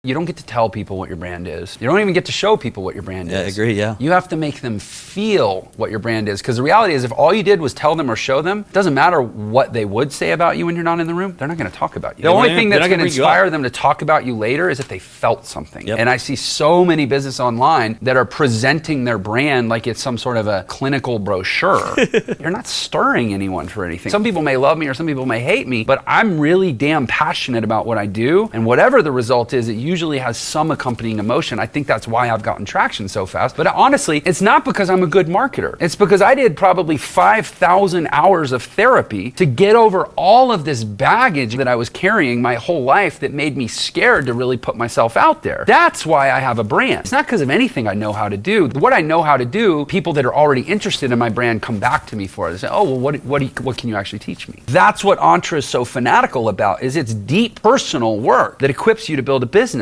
You don't get to tell people what your brand is. You don't even get to show people what your brand is. Yeah, I agree, yeah. You have to make them feel what your brand is. Because the reality is, if all you did was tell them or show them, it doesn't matter what they would say about you when you're not in the room, they're not going to talk about you. The only thing that's going to inspire them to talk about you later is if they felt something. Yep. And I see so many businesses online that are presenting their brand like it's some sort of a clinical brochure. You're not stirring anyone for anything. Some people may love me or some people may hate me, but I'm really damn passionate about what I do. And whatever the result is, it usually has some accompanying emotion. I think that's why I've gotten traction so fast. But honestly, it's not because I'm a good marketer. It's because I did probably 5,000 hours of therapy to get over all of this baggage that I was carrying my whole life that made me scared to really put myself out there. That's why I have a brand. It's not because of anything I know how to do. What I know how to do, people that are already interested in my brand come back to me for it. They say, oh, well, what can you actually teach me? That's what Entre is so fanatical about, is it's deep personal work that equips you to build a business.